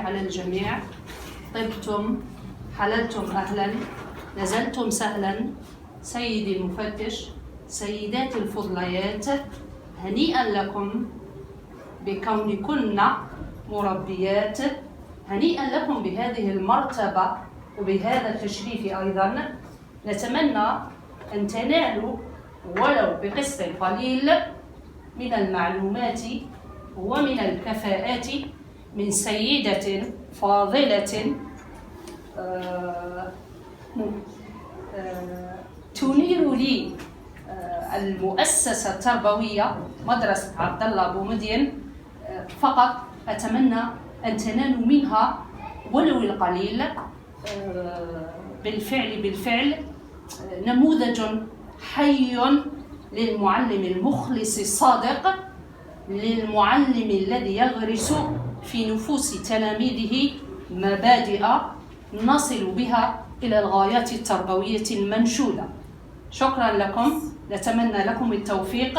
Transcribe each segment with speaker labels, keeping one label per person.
Speaker 1: على الجميع. طبتم، حللتم أهلا، نزلتم سهلا. سيدي المفتش، سيداتي الفضليات، هنيئا لكم بكونكن مربيات، هنيئا لكم بهذه المرتبة وبهذا التشريف أيضا. نتمنى أن تنالوا ولو بقسط قليل من المعلومات ومن الكفاءات من سيدة فاضلة تنير لي المؤسسة التربوية مدرسة عبد الله أبو مدين. فقط أتمنى أن تنالوا منها ولو القليل. بالفعل نموذج حي للمعلم المخلص الصادق، للمعلم الذي يغرس في نفوس تلاميذه مبادئ نصل بها إلى الغايات التربوية المنشودة. شكرا لكم، نتمنى لكم التوفيق.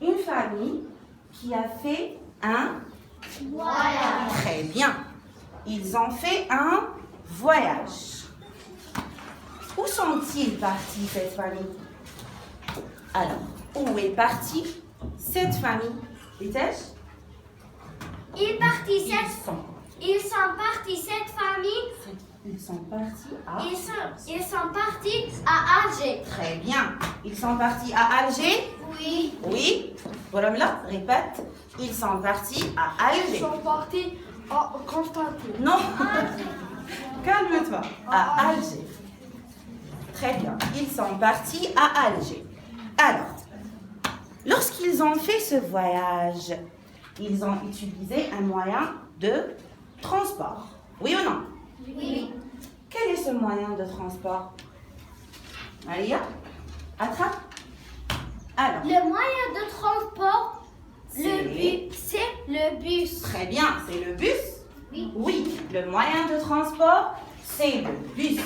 Speaker 2: Une famille qui a fait un voyage. Très bien. Ils ont fait un voyage. Où sont-ils partis, cette famille? Alors, où est partie cette famille? Était-ce?
Speaker 3: Ils sont partis cette famille.
Speaker 2: Ils sont partis à...
Speaker 3: Ils sont partis à Alger.
Speaker 2: Très bien. Ils sont partis à Alger?
Speaker 3: Oui.
Speaker 2: Oui. Voilà, répète. Ils sont partis à Alger.
Speaker 3: Ils sont partis à Constantine.
Speaker 2: Non. Calme-toi. À Alger. Très bien. Ils sont partis à Alger. Alors, lorsqu'ils ont fait ce voyage, ils ont utilisé un moyen de transport. Oui ou non?
Speaker 3: Oui.
Speaker 2: Quel est ce moyen de transport? Maria, attrape. Alors,
Speaker 3: Le moyen de transport,
Speaker 2: c'est
Speaker 3: c'est le bus.
Speaker 2: très bien, c'est le bus?
Speaker 3: Oui.
Speaker 2: Oui, le moyen de transport, c'est le bus.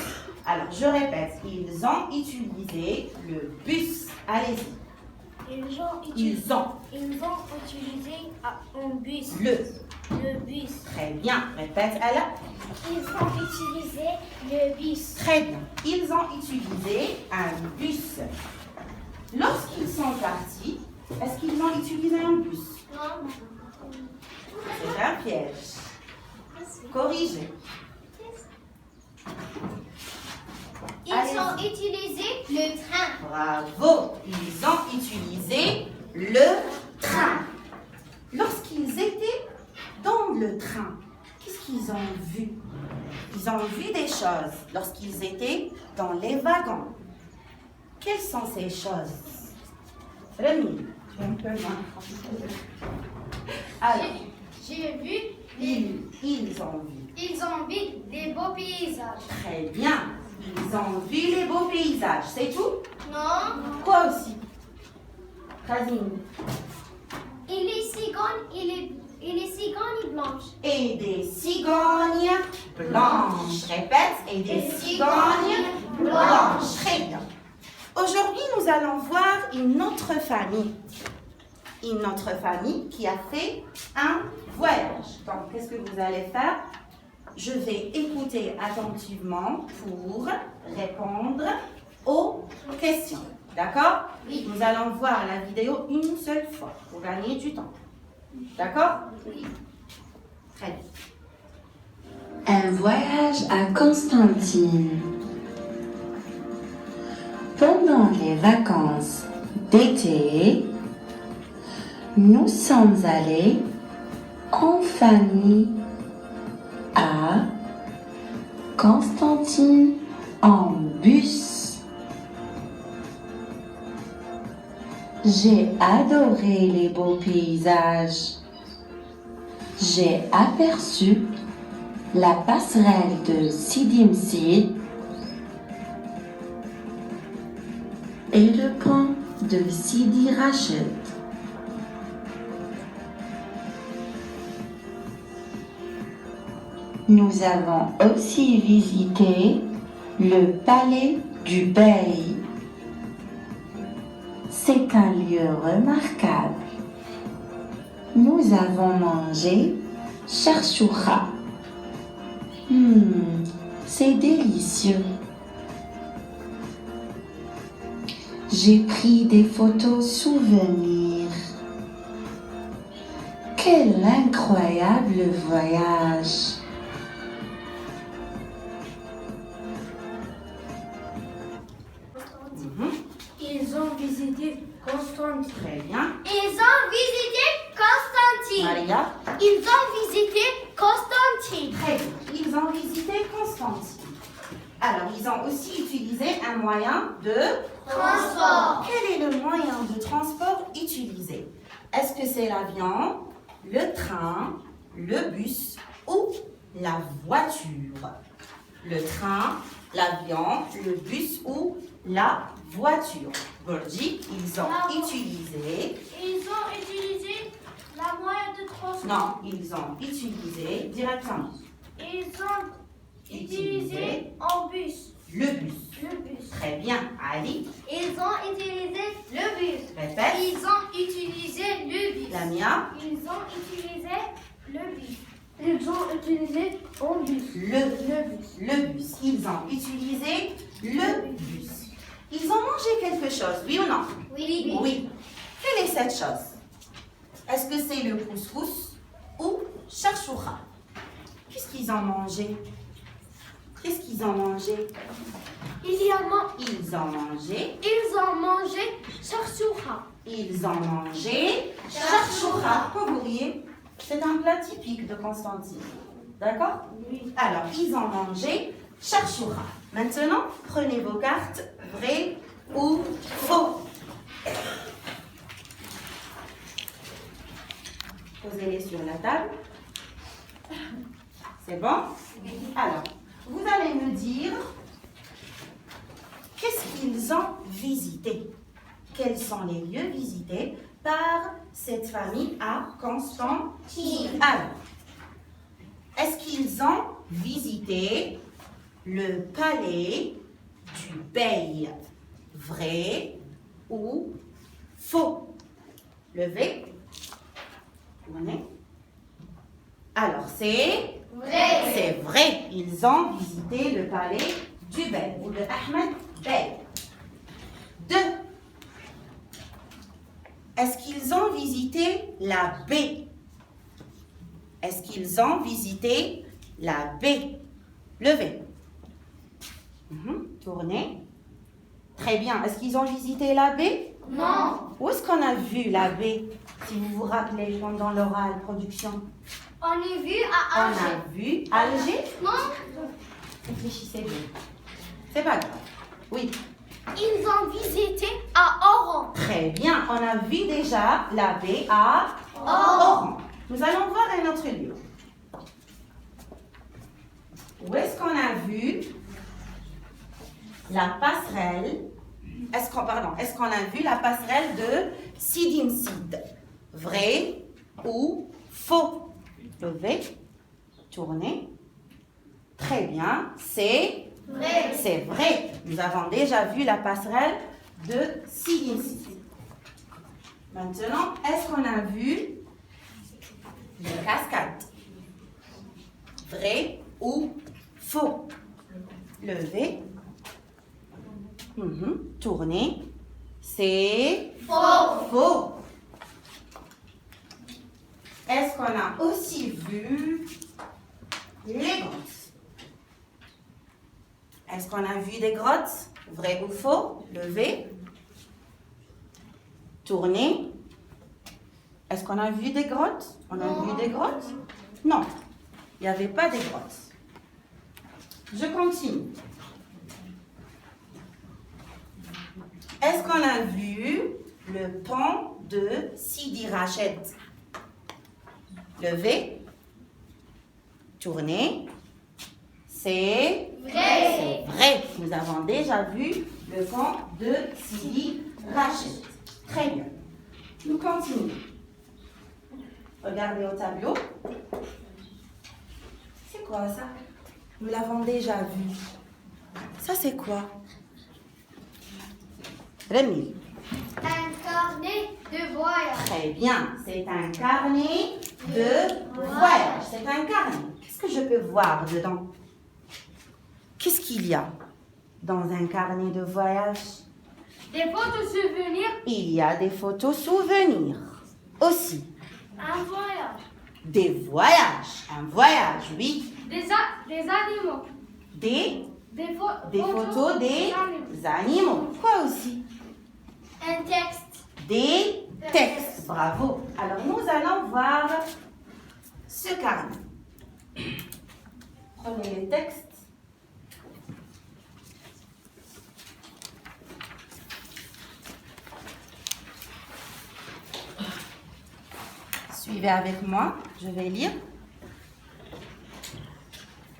Speaker 2: Alors, je répète, ils ont utilisé le bus. Allez-y.
Speaker 3: Ils ont
Speaker 2: Ils ont
Speaker 3: utilisé un bus.
Speaker 2: le.
Speaker 3: Le bus.
Speaker 2: Très bien. Répète, Ella.
Speaker 3: Ils ont utilisé le bus.
Speaker 2: Très bien. Ils ont utilisé un bus. Lorsqu'ils sont partis, est-ce qu'ils ont utilisé un bus?
Speaker 3: Non.
Speaker 2: C'est un piège. Corrigez.
Speaker 3: Ils
Speaker 2: Allez-y.
Speaker 3: ont utilisé le train.
Speaker 2: Bravo. Ils ont utilisé le train. Lorsqu'ils étaient dans le train, qu'est-ce qu'ils ont vu? Ils ont vu des choses lorsqu'ils étaient dans les wagons. Quelles sont ces choses? Rémi, tu es un peu loin. Alors,
Speaker 3: J'ai vu
Speaker 2: ils ont vu.
Speaker 3: Ils ont vu des beaux paysages.
Speaker 2: Très bien. Ils ont vu les beaux paysages. C'est tout?
Speaker 3: Non.
Speaker 2: Quoi aussi? Kazim.
Speaker 3: Et les cigognes, et les cigognes blanches.
Speaker 2: Et des cigognes blanches. Répète, et des cigognes blanches. Très bien. Aujourd'hui, nous allons voir une autre famille. Une autre famille qui a fait un voyage. Donc, qu'est-ce que vous allez faire? Je vais écouter attentivement pour répondre aux questions. D'accord?
Speaker 3: Oui.
Speaker 2: Nous allons voir la vidéo une seule fois pour gagner du temps. D'accord?
Speaker 3: Oui.
Speaker 2: Très bien.
Speaker 4: Un voyage à Constantine. Pendant les vacances d'été, nous sommes allés en famille à Constantine en bus. J'ai adoré les beaux paysages. J'ai aperçu la passerelle de Sidi Msid et le pont de Sidi Rachid. Nous avons aussi visité le palais du Bey. C'est un lieu remarquable. Nous avons mangé charchoura. C'est délicieux. J'ai pris des photos souvenirs. Quel incroyable voyage!
Speaker 3: Ils ont visité Constantine.
Speaker 2: Très bien.
Speaker 3: Ils ont visité Constantine.
Speaker 2: Maria?
Speaker 3: Ils ont visité Constantine.
Speaker 2: Très bien. Ils ont visité Constantine. Alors, ils ont aussi utilisé un moyen de
Speaker 3: Transport.
Speaker 2: Quel est le moyen de transport utilisé? Est-ce que c'est l'avion, le train, le bus ou la voiture? Le train, l'avion, le bus ou la voiture? Gordi, ils ont utilisé...
Speaker 3: Ils ont utilisé la moyen de transport.
Speaker 2: Non, ils ont utilisé directement.
Speaker 3: Ils ont utilisé un bus.
Speaker 2: Le bus.
Speaker 3: Le bus.
Speaker 2: Très bien. Ali,
Speaker 3: Ils ont utilisé le bus.
Speaker 2: répète.
Speaker 3: Ils ont utilisé le bus.
Speaker 2: Lamia,
Speaker 3: Ils ont utilisé le bus. Ils ont utilisé un bus.
Speaker 2: le bus. Ils ont utilisé le bus. Ils ont mangé quelque chose, oui ou non?
Speaker 3: Oui.
Speaker 2: Oui. Quelle est cette chose? Est-ce que c'est le couscous ou charchoura? Qu'est-ce qu'ils ont mangé? Qu'est-ce qu'ils ont mangé?
Speaker 3: Ils ont mangé charchoura.
Speaker 2: Ils ont mangé charchoura. Comme vous voyez, c'est un plat typique de Constantine. D'accord?
Speaker 3: Oui.
Speaker 2: Alors, ils ont mangé charchoura. Maintenant, prenez vos cartes, vrai ou faux. Posez-les sur la table. C'est bon? Alors, vous allez me dire qu'est-ce qu'ils ont visité? Quels sont les lieux visités par cette famille à Constantine? Alors, est-ce qu'ils ont visité le palais du bey? Vrai ou faux? Levez. Tournez. Alors, c'est vrai. C'est vrai. Ils ont visité le palais du bey ou de Ahmed Bey. 2. Est-ce qu'ils ont visité la baie? Est-ce qu'ils ont visité la baie? Levez. Tournez. Très bien. Est-ce qu'ils ont visité la baie?
Speaker 3: Non.
Speaker 2: Où est-ce qu'on a vu la baie? Si vous vous rappelez pendant l'oral production.
Speaker 3: On est vu
Speaker 2: On
Speaker 3: à Alger.
Speaker 2: a vu Alger.
Speaker 3: Non.
Speaker 2: Réfléchissez bien. C'est pas grave. Oui.
Speaker 3: Ils ont visité à Oran.
Speaker 2: Très bien. On a vu déjà la baie à Oran. Nous allons voir un autre lieu. Où est-ce qu'on a vu la passerelle? Est-ce qu'on a vu la passerelle de Sidi Msid? Vrai ou faux? Levez, tournez. Très bien, c'est
Speaker 3: Vrai.
Speaker 2: C'est vrai. Nous avons déjà vu la passerelle de Sidi Msid. Maintenant, est-ce qu'on a vu les cascades? Vrai ou faux? Levez. Tournez. C'est
Speaker 3: Faux.
Speaker 2: faux. Est-ce qu'on a aussi vu les grottes? Est-ce qu'on a vu des grottes? Vrai ou faux? Levez. Tournez. Est-ce qu'on a vu des grottes? On a vu des grottes? Non, il n'y avait pas des grottes. Je continue. Est-ce qu'on a vu le pont de Sidi Rached? Levez. Tournez. C'est
Speaker 3: Vrai.
Speaker 2: vrai. Nous avons déjà vu le pont de Sidi Rached. Très bien. Nous continuons. Regardez au tableau. C'est quoi ça? Nous l'avons déjà vu. Ça, c'est quoi? Rémi.
Speaker 3: Un carnet de voyage.
Speaker 2: Très bien. C'est un carnet de voyage. C'est un carnet. Qu'est-ce que je peux voir dedans? Qu'est-ce qu'il y a dans un carnet de voyage?
Speaker 3: Des photos souvenirs.
Speaker 2: Il y a des photos souvenirs aussi.
Speaker 3: Un voyage.
Speaker 2: Des voyages. Un voyage, oui.
Speaker 3: Des animaux.
Speaker 2: Des
Speaker 3: Des
Speaker 2: photos des
Speaker 3: animaux.
Speaker 2: animaux. Quoi aussi?
Speaker 3: Un texte.
Speaker 2: Des textes. Bravo. Alors, nous allons voir ce carnet. Prenez les textes. Suivez avec moi. Je vais lire.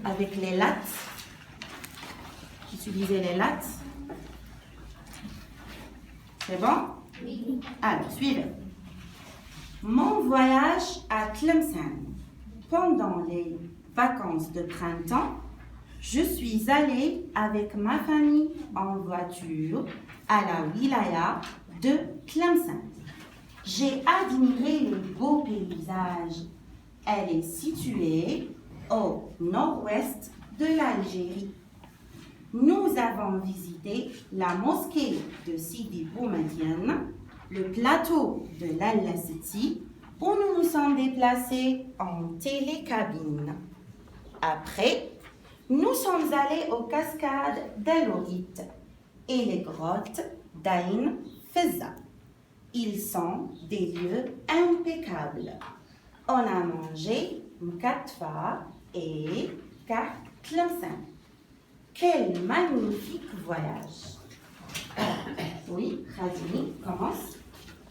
Speaker 2: Avec les lattes. Utilisez les lattes. C'est bon?
Speaker 3: Oui.
Speaker 2: Alors, suivez. Mon voyage à Tlemcen. Pendant les vacances de printemps, je suis allée avec ma famille en voiture à la wilaya de Tlemcen. J'ai admiré le beau paysage. Elle est située au nord-ouest de l'Algérie. Nous avons visité la mosquée de Sidi Boumediene, le plateau de l'Al-Lasiti, où nous nous sommes déplacés en télécabine. Après, nous sommes allés aux cascades d'Al-Orit et les grottes d'Ain Fezza. Ils sont des lieux impeccables. On a mangé mkatfa et Tlemcen. Quel magnifique voyage! Oui, Khadini, commence.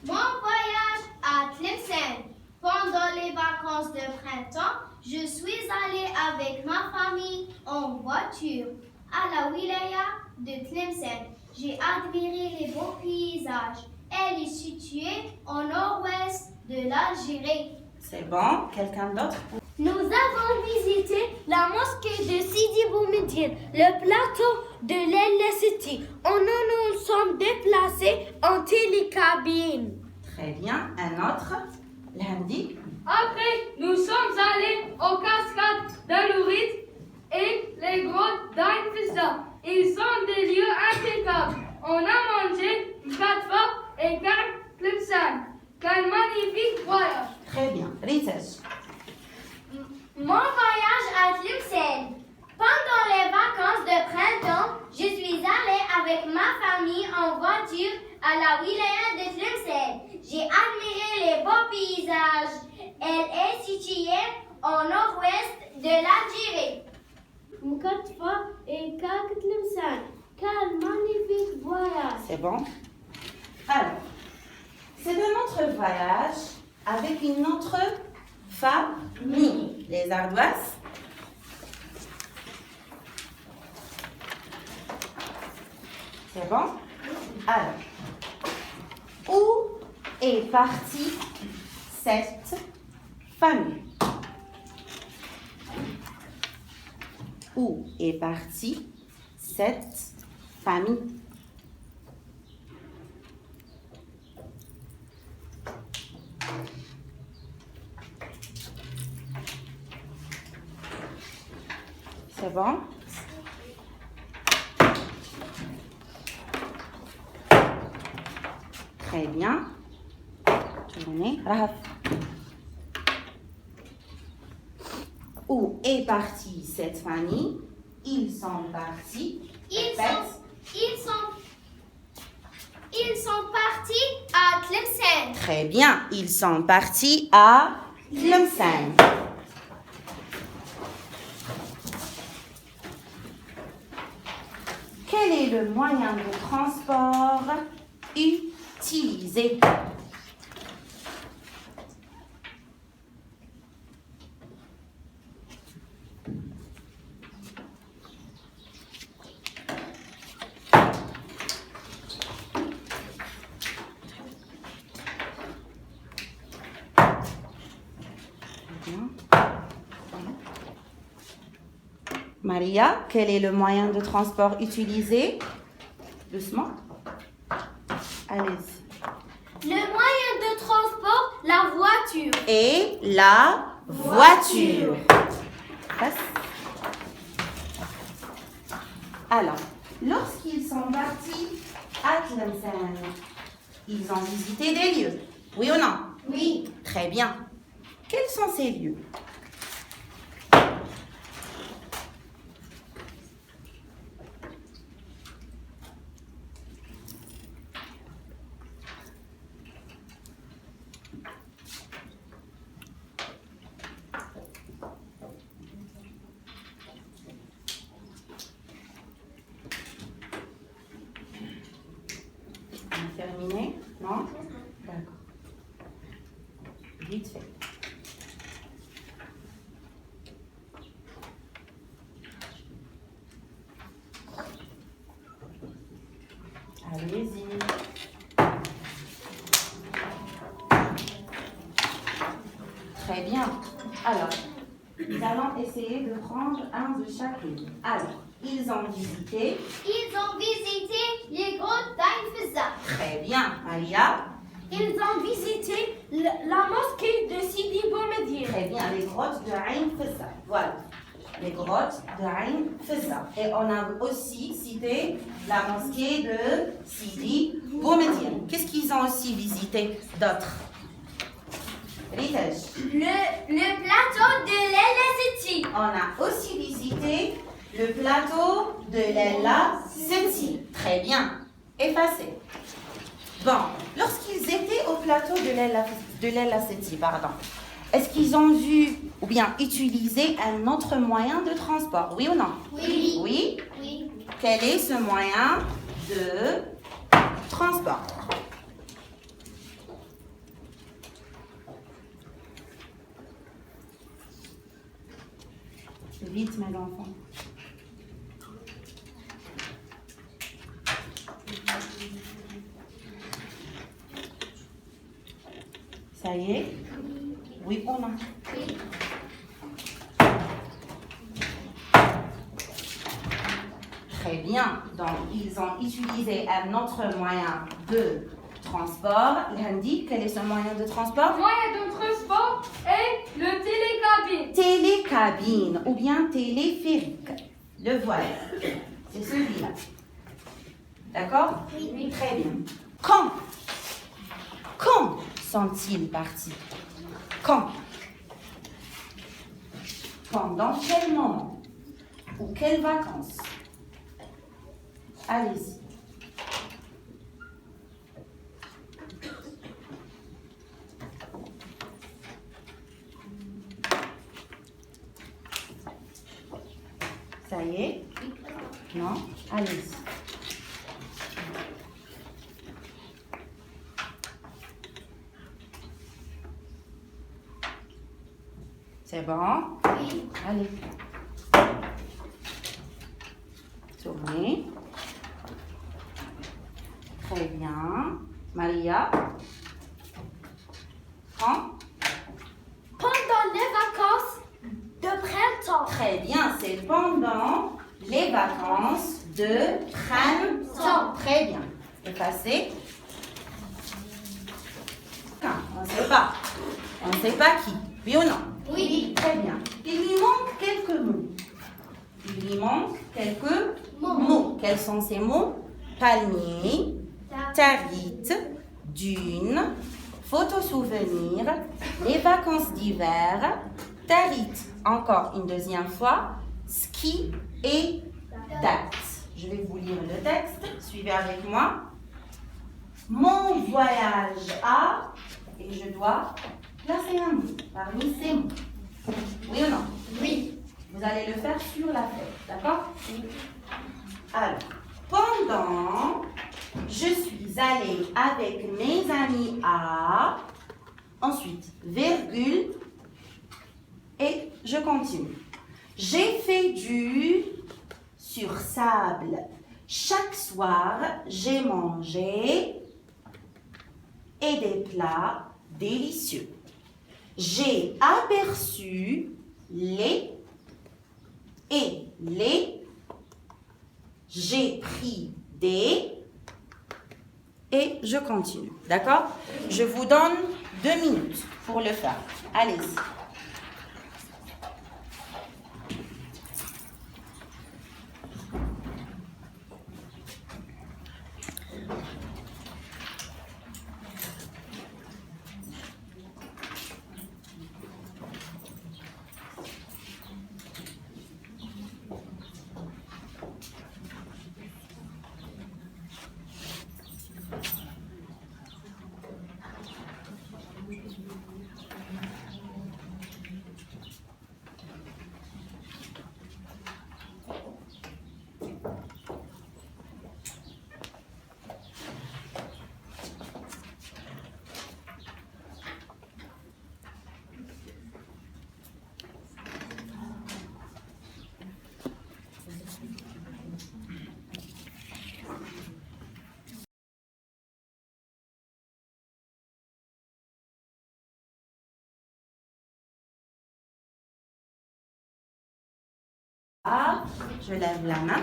Speaker 3: Mon voyage à Tlemcen. Pendant les vacances de printemps, je suis allée avec ma famille en voiture à la wilaya de Tlemcen. J'ai admiré les beaux paysages. Elle est située au nord-ouest de l'Algérie.
Speaker 2: C'est bon. Quelqu'un d'autre?
Speaker 3: Nous avons visité la mosquée de Sidi Boumediene, le plateau de l'El City. Nous sommes déplacés en télécabine.
Speaker 2: Très bien. Un autre? Lundi?
Speaker 5: Après, nous sommes allés aux cascades d'Alourit et les grottes d'Ain Fissa. Ils sont des lieux impeccables. On a mangé Katfa et Tlemcen. Quel magnifique voyage!
Speaker 2: Très bien. Ritesh?
Speaker 3: Mon voyage à Tlemcen. Pendant les vacances de printemps, je suis allée avec ma famille en voiture à la wilaya de Tlemcen. J'ai admiré les beaux paysages. Elle est située au nord-ouest de l'Algérie. Mkatfa et Tlemcen. Quel magnifique voyage!
Speaker 2: C'est bon? Alors, c'est un autre voyage avec une autre famille. Les ardoises? C'est bon? Alors, où est partie cette famille? Où est partie cette famille? C'est bon? Très bien. Tournez. Rahaf. Où est partie cette famille? Ils sont partis.
Speaker 3: Ils
Speaker 2: Répète.
Speaker 3: sont partis à Tlemcen.
Speaker 2: Très bien. Ils sont partis à Tlemcen. Quel est le moyen de transport utilisé? Maria, quel est le moyen de transport utilisé? Doucement. Allez-y.
Speaker 3: Le moyen de transport, la voiture.
Speaker 2: Et la voiture. Passe. Alors, lorsqu'ils sont partis à Tlemcen, ils ont visité des lieux. Oui ou non?
Speaker 3: Oui.
Speaker 2: Très bien. Quels sont ces lieux? Terminé? Non? D'accord. Vite fait. Allez-y. Très bien. Alors, nous allons essayer de prendre un de chacune. Alors, ils ont visité.
Speaker 3: Ils ont visité les grottes d'Ain Fissa.
Speaker 2: Très bien. Maria.
Speaker 3: Ils ont visité la mosquée de Sidi Boumediene.
Speaker 2: Très bien. Les grottes de Ain Fissa. Voilà. Les grottes de Ain Fissa. Et on a aussi cité la mosquée de Sidi Boumediene. Qu'est-ce qu'ils ont aussi visité d'autres? Ritesh.
Speaker 3: Le plateau de l'El City.
Speaker 2: On a aussi visité le plateau de l'El City. Très bien. Effacé. Bon, lorsqu'ils étaient au plateau de l'El City, est-ce qu'ils ont vu ou bien utilisé un autre moyen de transport? Oui ou non?
Speaker 3: Oui.
Speaker 2: Oui?
Speaker 3: Oui.
Speaker 2: Quel est ce moyen de transport? Vite, mes enfants. Ça y est? Oui ou non?
Speaker 3: Oui.
Speaker 2: Très bien. Donc, ils ont utilisé un autre moyen de transport. Lundi, quel est ce moyen de transport?
Speaker 5: Le moyen de transport est le télécabine.
Speaker 2: Télécabine ou bien téléphérique. Le voilà. C'est celui-là. D'accord?
Speaker 3: Oui.
Speaker 2: Très bien. Quand sont-ils partis? Quand? Pendant quel moment? Ou quelles vacances? Allez-y. Ça y est? Non? Allez-y. C'est bon?
Speaker 3: Oui.
Speaker 2: Allez. Tournez. Très bien. Maria? Quand?
Speaker 3: Pendant les vacances de printemps.
Speaker 2: Très bien, c'est pendant les vacances de printemps. Très bien. Effacez. On ne sait pas. On ne sait pas qui. Oui ou non?
Speaker 3: Oui.
Speaker 2: Très bien. Il lui manque quelques mots. Il lui manque quelques mots. Quels sont ces mots? Palmier, tarite, dune, photo-souvenir, les vacances d'hiver, tarite, encore une deuxième fois, ski et date. Je vais vous lire le texte. Suivez avec moi. Mon voyage à... Et je dois placer un mot parmi ces mots. Oui ou non?
Speaker 3: Oui.
Speaker 2: Vous allez le faire sur la feuille, d'accord? Oui. Alors, pendant, je suis allée avec mes amis à, ensuite, virgule, et je continue. J'ai fait du sur sable. Chaque soir, j'ai mangé et des plats délicieux. J'ai aperçu les et les. J'ai pris des et je continue. D'accord? Je vous donne 2 minutes pour le faire. Allez-y. A, je lève la main.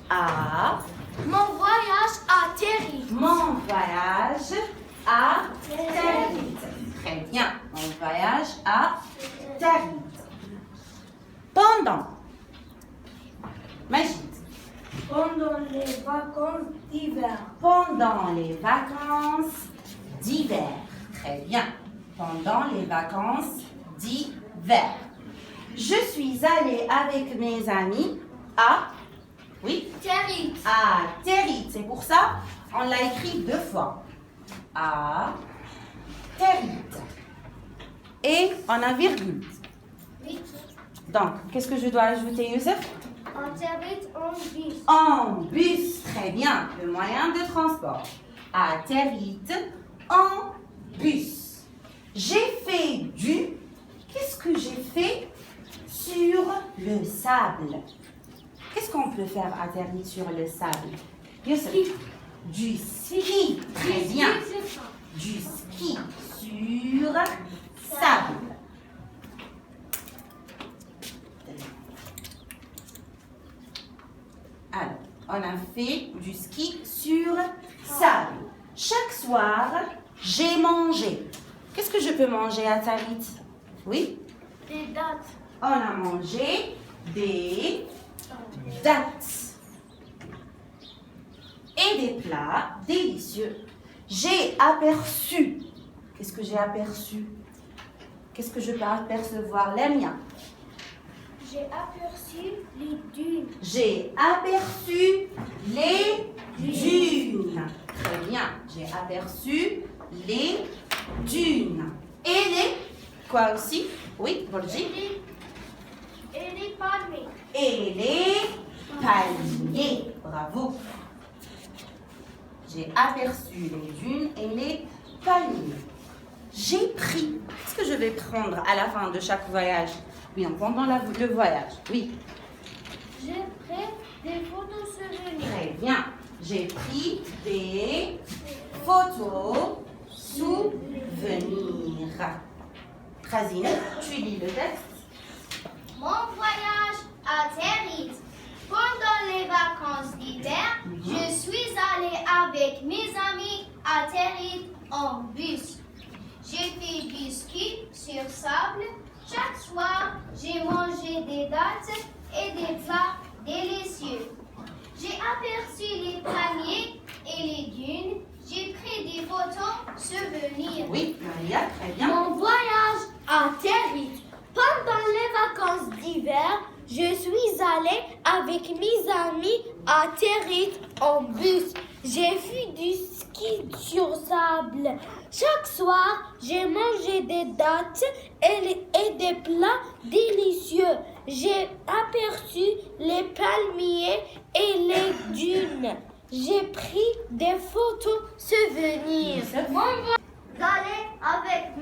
Speaker 2: A,
Speaker 3: Mon voyage a atterri.
Speaker 2: mon voyage à Tahiti. Très bien, mon voyage à Tahiti. Pendant, Majid,
Speaker 3: Pendant les vacances d'hiver.
Speaker 2: pendant les vacances d'hiver. Très bien, pendant les vacances d'hiver. Je suis allée avec mes amis à, oui,
Speaker 3: Terry.
Speaker 2: à Tahiti. C'est pour ça on l'a écrit 2 fois. À Tahiti. Et on a virgule.
Speaker 3: Oui.
Speaker 2: Donc, qu'est-ce que je dois ajouter, Youssef?
Speaker 3: En Terry, en bus.
Speaker 2: En bus. Très bien, le moyen de transport. À Tahiti, en bus. J'ai fait du... Qu'est-ce que j'ai fait sur le sable. Qu'est-ce qu'on peut faire atterrir sur le sable? Youssef. Du ski. Très bien. Du ski sur sable. Alors, on a fait du ski sur sable. Chaque soir, j'ai mangé. Qu'est-ce que je peux manger à Tarit? Oui?
Speaker 3: Des dates.
Speaker 2: On a mangé des dattes et des plats délicieux. J'ai aperçu. Qu'est-ce que j'ai aperçu? Qu'est-ce que je peux apercevoir? Les miens.
Speaker 3: J'ai aperçu les dunes.
Speaker 2: J'ai aperçu les dunes. Très bien. J'ai aperçu les dunes. Et les... Quoi aussi? Oui, Borji.
Speaker 3: Et les palmiers.
Speaker 2: Et les palmiers. Bravo. J'ai aperçu les dunes et les palmiers. J'ai pris. Qu'est-ce que je vais prendre à la fin de chaque voyage? Oui, pendant le voyage. Oui.
Speaker 3: J'ai pris des photos souvenirs.
Speaker 2: Très bien. J'ai pris des photos souvenirs. Khazine, tu lis le texte.
Speaker 3: Mon voyage à Territ. Pendant les vacances d'hiver, je suis allée avec mes amis à Territ en bus. J'ai fait du ski sur sable. Chaque soir, j'ai mangé des dattes et des plats délicieux. J'ai aperçu les palmiers et les dunes. J'ai pris des photos souvenirs.
Speaker 2: Oui, Maria, très bien.
Speaker 3: Mon voyage à Territ. Pendant les vacances d'hiver, je suis allée avec mes amis à Territ en bus. J'ai fait du ski sur sable. Chaque soir, j'ai mangé des dattes et des plats délicieux. J'ai aperçu les palmiers et les dunes. J'ai pris des photos souvenirs. J'allais avec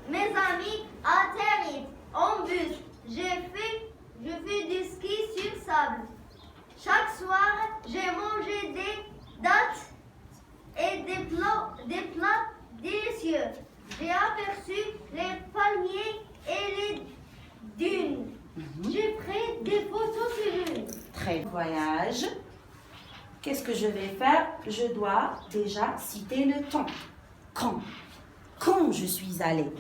Speaker 3: mes amis à Territ en bus. Je fais du ski sur sable. Chaque soir, j'ai mangé des dattes et des plats délicieux. J'ai aperçu les palmiers et les dunes. J'ai pris des photos souvenirs.
Speaker 2: Très bien. Voyage. Qu'est-ce que je vais faire? Je dois déjà citer le temps. Quand? Quand je suis allée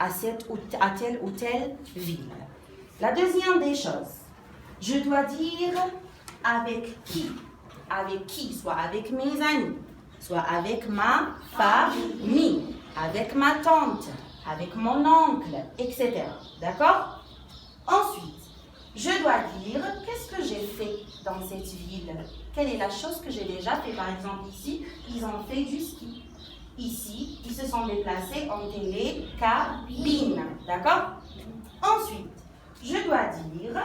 Speaker 2: à telle ou telle ville. La deuxième des choses, je dois dire avec qui. Avec qui? Soit avec mes amis, soit avec ma famille, avec ma tante, avec mon oncle, etc. D'accord? Ensuite, je dois dire qu'est-ce que j'ai fait dans cette ville. Quelle est la chose que j'ai déjà fait? Par exemple, ici, ils ont fait du ski. Ici, ils se sont déplacés en télécabine. D'accord? Ensuite, je dois dire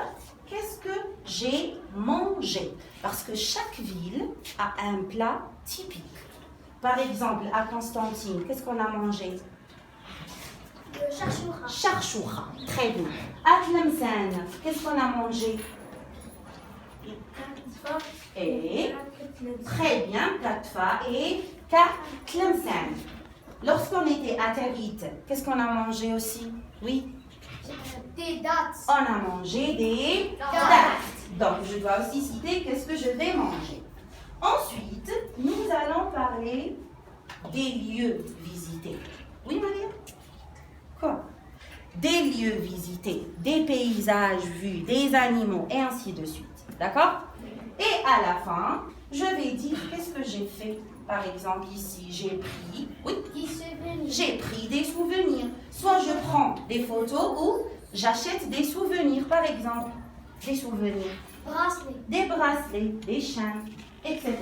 Speaker 2: qu'est-ce que j'ai mangé. Parce que chaque ville a un plat typique. Par exemple, à Constantine, qu'est-ce qu'on a mangé?
Speaker 3: Charchoura.
Speaker 2: Charchoura. Très bien. À Tlemcen, qu'est-ce qu'on a mangé? Et très bien, Katfa et Tlemcen. Lorsqu'on était à Territ, qu'est-ce qu'on a mangé aussi? Oui.
Speaker 3: Des dates.
Speaker 2: On a mangé des dates. Donc, je dois aussi citer qu'est-ce que je vais manger. Ensuite, nous allons parler des lieux visités. Oui, Maria? Quoi? Des lieux visités, des paysages vus, des animaux, et ainsi de suite. D'accord? Et à la fin, je vais dire qu'est-ce que j'ai fait. Par exemple, ici, j'ai pris, oui, j'ai pris des souvenirs. Soit je prends des photos ou j'achète des souvenirs, par exemple. Des souvenirs.
Speaker 3: Bracelet.
Speaker 2: Des bracelets, des chaînes, etc.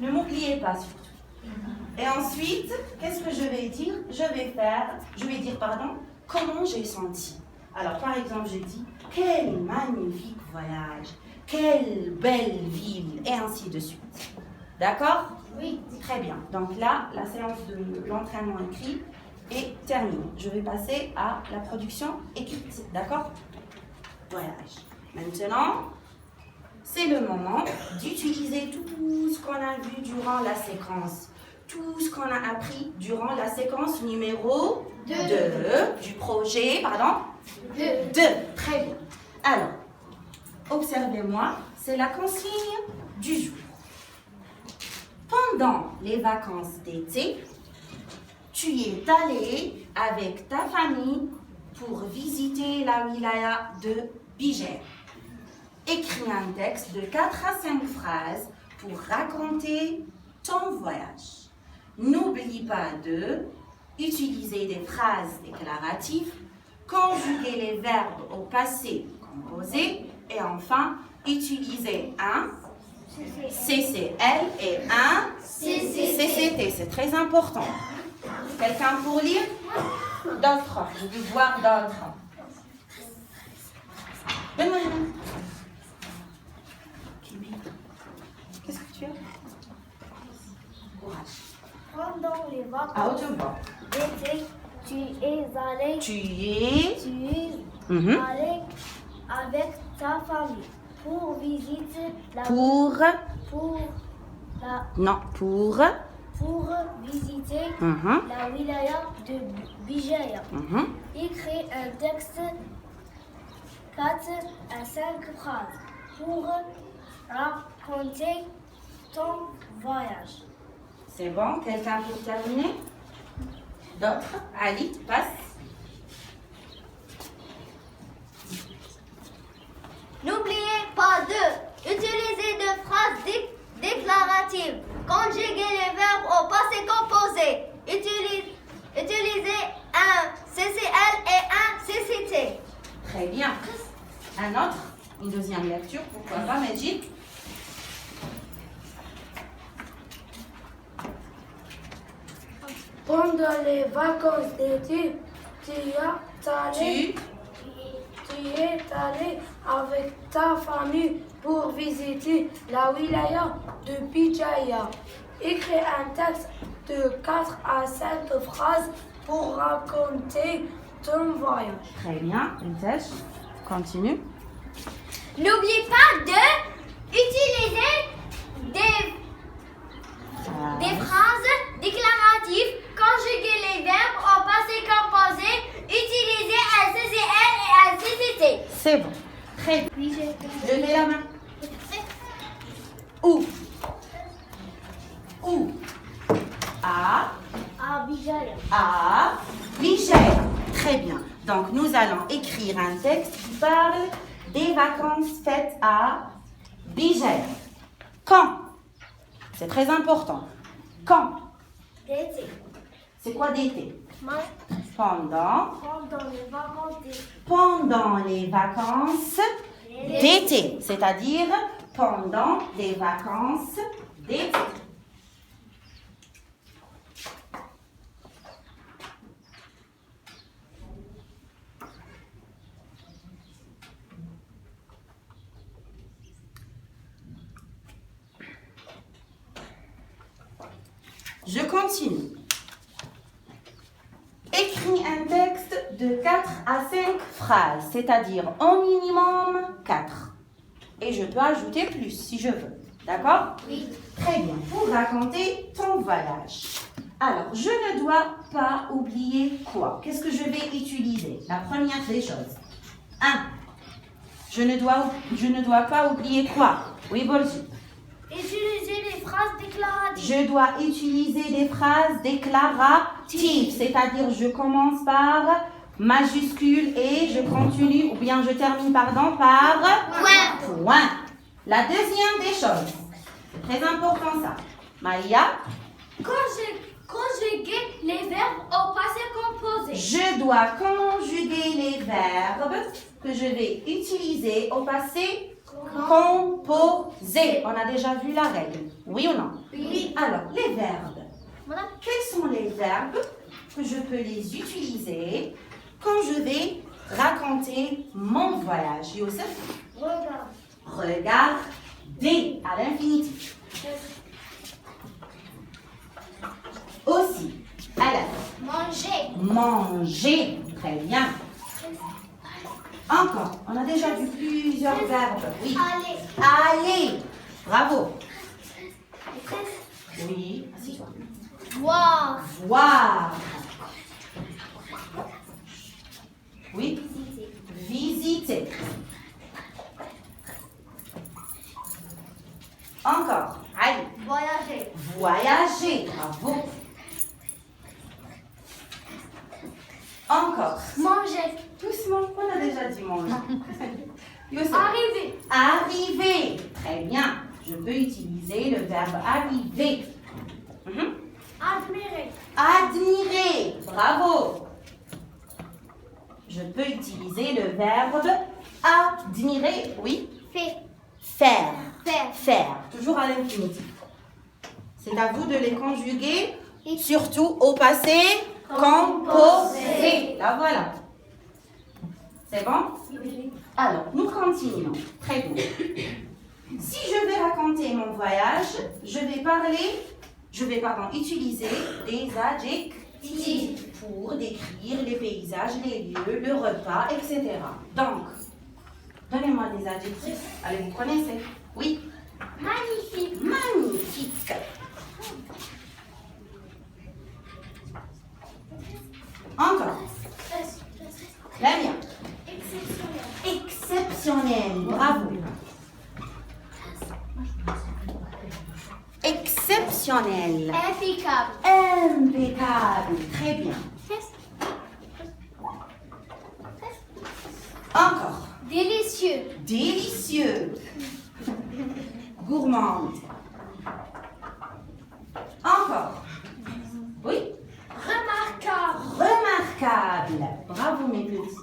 Speaker 2: Ne m'oubliez pas surtout. Et ensuite, qu'est-ce que je vais dire? Je vais dire, comment j'ai senti. Alors, par exemple, je dis, quel magnifique voyage, quelle belle ville, et ainsi de suite. D'accord?
Speaker 3: Oui.
Speaker 2: Très bien. Donc là, la séance de l'entraînement écrit est terminée. Je vais passer à la production écrite. D'accord? voyage. Maintenant, c'est le moment d'utiliser tout ce qu'on a vu durant la séquence. Tout ce qu'on a appris durant la séquence numéro 2 du projet, pardon 2. Très bien. Alors, observez-moi, c'est la consigne du jour. Pendant les vacances d'été, tu es allé avec ta famille pour visiter la wilaya de Biger. Écris un texte de 4 à 5 phrases pour raconter ton voyage. N'oublie pas de utiliser des phrases déclaratives, conjuguer les verbes au passé composé et enfin utiliser un CCL et un CCT. C'est très important. Quelqu'un pour lire? D'autres. Je veux voir d'autres. Donne-moi une main. Qu'est-ce que tu as? Courage.
Speaker 3: Pendant les vacances
Speaker 2: À haute voix.
Speaker 3: d'été, tu es allé allé avec ta famille pour visiter la
Speaker 2: Pour
Speaker 3: visiter la wilaya de Biger. Écris un texte 4 à 5 phrases pour raconter ton voyage.
Speaker 2: C'est bon, quelqu'un pour terminer? D'autres? Ali, passe.
Speaker 3: N'oubliez pas de utiliser des phrases déclaratives, conjuguer les verbes au passé composé, utiliser un CCL et un CCT.
Speaker 2: Très bien. Un autre? Une deuxième lecture, pourquoi pas, Majid?
Speaker 5: Pendant les vacances d'été, tu es allé avec ta famille pour visiter la wilaya de Bijaya. Écris un texte de 4 à 5 phrases pour raconter ton voyage.
Speaker 2: Très bien. Une tâche. Continue.
Speaker 3: N'oublie pas de utiliser des phrases déclaratives, conjuguer les verbes au passé composé, utiliser un CCL et un CCT.
Speaker 2: C'est bon. Très bien. Levez la main. Où?
Speaker 3: À Bijaya.
Speaker 2: À Biger. Très bien. Donc, nous allons écrire un texte qui parle des vacances faites à Biger. Quand? C'est très important. Quand?
Speaker 3: D'été.
Speaker 2: C'est quoi d'été? Pendant
Speaker 3: Les vacances d'été.
Speaker 2: les vacances d'été, c'est-à-dire pendant les vacances d'été. Je continue. Écris un texte de 4 à 5 phrases, c'est-à-dire au minimum 4. Et je peux ajouter plus si je veux. D'accord?
Speaker 3: Oui.
Speaker 2: Très bien. Pour raconter ton voyage. Alors, je ne dois pas oublier quoi? Qu'est-ce que je vais utiliser? La première des choses. 1. Je ne dois pas oublier quoi? Oui, Borji.
Speaker 3: Utiliser les phrases déclaratives.
Speaker 2: Je dois utiliser des phrases déclaratives, c'est-à-dire je commence par majuscule et je continue, ou bien je termine, pardon, par point. La deuxième des choses, c'est très important ça. Maria,
Speaker 3: Conjuguer les verbes au passé composé.
Speaker 2: je dois conjuguer les verbes que je vais utiliser au passé composé. On a déjà vu la règle, oui ou non?
Speaker 3: Oui.
Speaker 2: Alors, les verbes. Quels sont les verbes que je peux les utiliser quand je vais raconter mon voyage? Youssef? Regardez à l'infinitif. Aussi, alors,
Speaker 3: Manger.
Speaker 2: manger. Très bien. Encore. On a déjà vu plusieurs verbes. Oui.
Speaker 3: Aller.
Speaker 2: Aller. Bravo. Oui. Assis-toi.
Speaker 3: Voir.
Speaker 2: Voir. Oui. Visiter. Encore. Allez.
Speaker 3: Voyager.
Speaker 2: Voyager. Bravo. Encore.
Speaker 3: Manger.
Speaker 2: Doucement. On a déjà dit manger. Youssef.
Speaker 5: Arriver.
Speaker 2: Arriver. Très bien. Je peux utiliser le verbe arriver. Mhm.
Speaker 3: Admirer.
Speaker 2: Admirer. Bravo. Je peux utiliser le verbe admirer. Oui.
Speaker 3: Fait.
Speaker 2: Faire.
Speaker 3: Faire.
Speaker 2: Faire. Toujours à l'infinitif. C'est à vous de les conjuguer, surtout au passé composé. La voilà. C'est bon? Alors, nous continuons. Très bien. Si je vais raconter mon voyage, je vais utiliser des adjectifs pour décrire les paysages, les lieux, le repas, etc. Donc, donnez-moi des adjectifs. Allez, vous connaissez? Oui.
Speaker 3: Magnifique.
Speaker 2: Magnifique. Encore. La mienne.
Speaker 3: Exceptionnel.
Speaker 2: Exceptionnel. Bravo. Exceptionnel.
Speaker 3: Impeccable.
Speaker 2: Impeccable. Très bien. Encore.
Speaker 3: Délicieux.
Speaker 2: Délicieux. Gourmande. Encore. Oui.
Speaker 3: Remarquable.
Speaker 2: Remarquable. Bravo mes petits.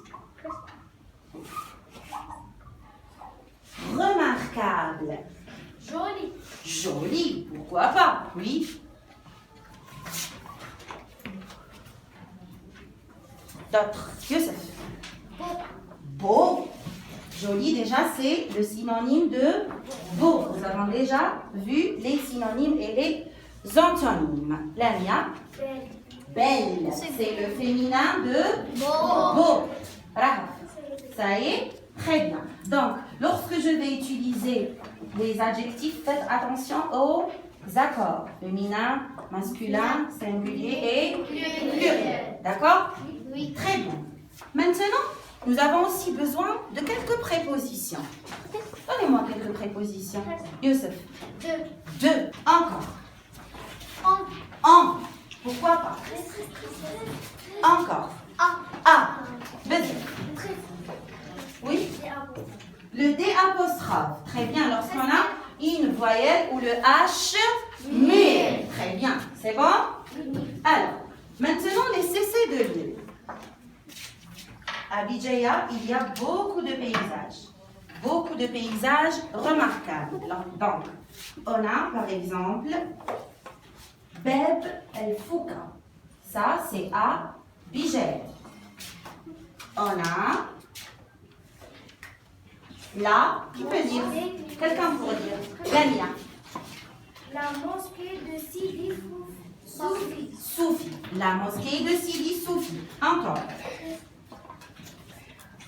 Speaker 2: Remarquable.
Speaker 3: Joli.
Speaker 2: Joli. Pourquoi pas? Oui. D'autres. Youssef.
Speaker 3: Beau.
Speaker 2: Beau. Joli, déjà, c'est le synonyme de beau. Nous avons déjà vu les synonymes et les antonymes. La mia.
Speaker 3: Belle.
Speaker 2: Belle. C'est le féminin de
Speaker 3: Beau.
Speaker 2: beau. Bravo. Ça y est? Très bien. Donc, lorsque je vais utiliser les adjectifs, faites attention aux accords. Féminin, masculin, singulier et pluriel. D'accord?
Speaker 3: Oui.
Speaker 2: Très bien. Maintenant, nous avons aussi besoin de quelques prépositions. Donnez-moi quelques prépositions. Youssef.
Speaker 3: De.
Speaker 2: Deux. Encore.
Speaker 3: En.
Speaker 2: En. Pourquoi pas? Encore. A. Vas-y. Oui. Le D apostrophe. Très bien. Lorsqu'on a une voyelle ou le H muet. Très bien. C'est bon? Alors, maintenant les CC de l'île. À Bijaya, il y a beaucoup de paysages. Beaucoup de paysages remarquables. Donc, on a par exemple Beb El Fouka. Ça, c'est à Bijaya. On a là, qui peut dire? Quelqu'un pour dire? Lamia.
Speaker 3: La mosquée de Sidi Soufi.
Speaker 2: Soufi. La mosquée de Sidi Soufi. Encore.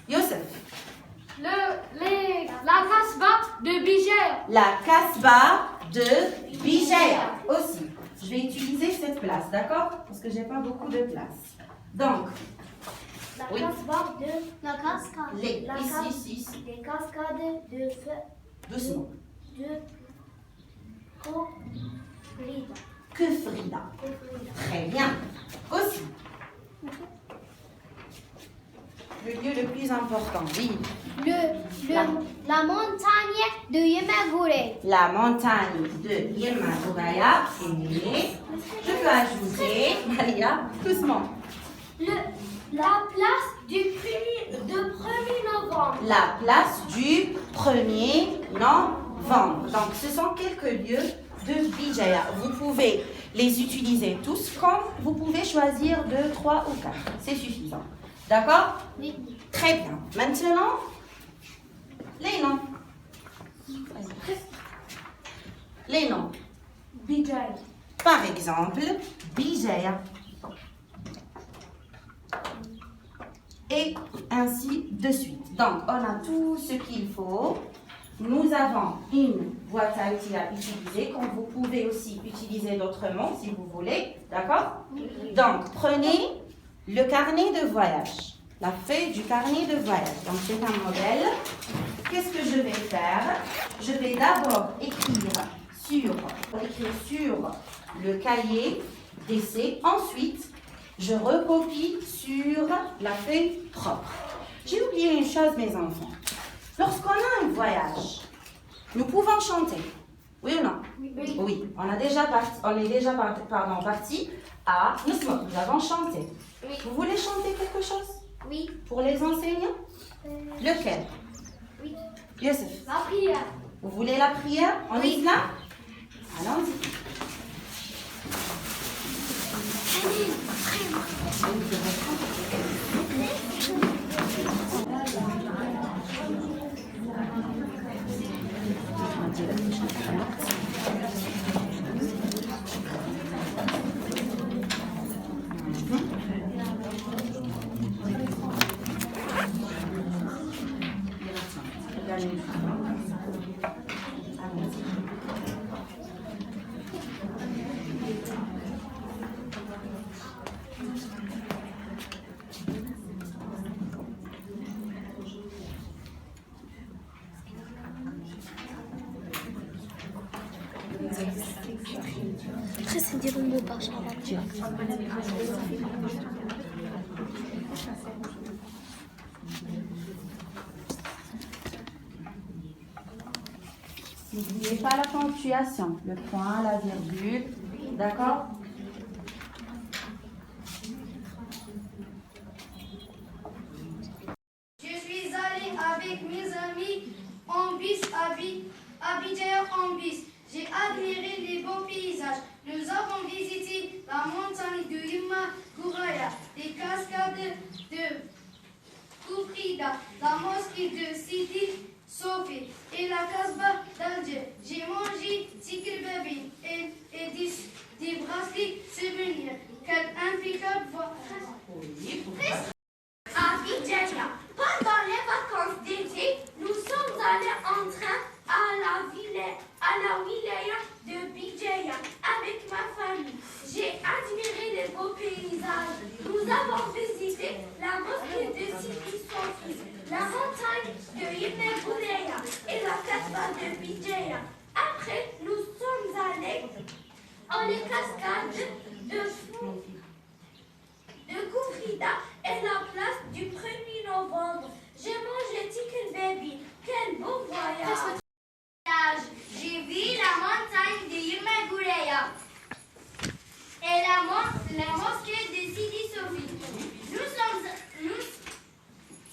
Speaker 2: Youssef.
Speaker 5: La Kasbah de Bijaya.
Speaker 2: La Kasbah de Bijaya aussi. Je vais utiliser cette place, d'accord? Parce que j'ai pas beaucoup de place. Donc,
Speaker 3: La
Speaker 2: oui.
Speaker 3: cascade de. La cascade.
Speaker 2: Les,
Speaker 3: La
Speaker 2: ici.
Speaker 3: Des cascades de feu.
Speaker 2: Doucement.
Speaker 3: De. Kofrida.
Speaker 2: Kefrida. Très bien. Aussi. Le lieu le plus important, oui.
Speaker 3: La montagne de Yemagure.
Speaker 2: La montagne de Yemaguraya. Et je peux ajouter, Maria, doucement.
Speaker 3: La place du 1er novembre.
Speaker 2: La place du 1er novembre. Donc, ce sont quelques lieux de Bijaya. Vous pouvez les utiliser tous comme vous pouvez choisir 2, 3 ou 4. C'est suffisant. D'accord?
Speaker 3: Oui.
Speaker 2: Très bien. Maintenant, les noms. Les noms.
Speaker 3: Bijay.
Speaker 2: Par exemple, Bijaya. Et ainsi de suite. Donc, on a tout ce qu'il faut. Nous avons une boîte à outils à utiliser, comme vous pouvez aussi utiliser d'autres mots si vous voulez. D'accord? Donc, prenez le carnet de voyage, la feuille du carnet de voyage. Donc, c'est un modèle. Qu'est-ce que je vais faire? Je vais d'abord écrire sur le cahier d'essai. Ensuite, je recopie sur la feuille propre. J'ai oublié une chose, mes enfants. Lorsqu'on a un voyage, nous pouvons chanter. Oui ou non? Oui. On est déjà parti à Nousmot. Nous avons chanté.
Speaker 3: Oui.
Speaker 2: Vous voulez chanter quelque chose?
Speaker 3: Oui.
Speaker 2: Pour les enseignants? Lequel?
Speaker 3: Oui.
Speaker 2: Youssef.
Speaker 3: La prière.
Speaker 2: Vous voulez la prière en islam? Allons-y.
Speaker 3: Après, c'est des mots par
Speaker 2: N'oubliez pas la ponctuation, le point, la virgule, d'accord?
Speaker 3: Je suis allée avec mes amis en bus à Bidjaïa en bus. J'ai admiré les beaux paysages. Nous avons visité la montagne de Yuma Gouraya, les cascades de Kouprida, la mosquée de Sidi Sophie et la Casbah d'Alger. J'ai mangé tikir babi et des bracelets souvenirs. Quel impeccable voyage! À Bidjaïa, pendant les vacances d'été, nous sommes allés en train à la wilaya de Bidjaïa avec ma famille. J'ai admiré les beaux paysages. Nous avons visité la mosquée de Sidi Sophie, la montagne de Ibn Gouleya et la casbah de Bidjaïa. Après, nous sommes allés en les cascades de Koufrida et la place du 1er novembre. J'ai mangé tikir baby. Quel beau voyage! J'ai vu la montagne de Yuma Gouleya et la mosquée de Sidi Sophie.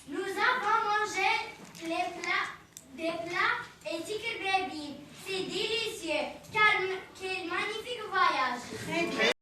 Speaker 3: Nous avons mangé des plats et tikir baby. C'est délicieux. Quel magnifique voyage!
Speaker 2: Très bien.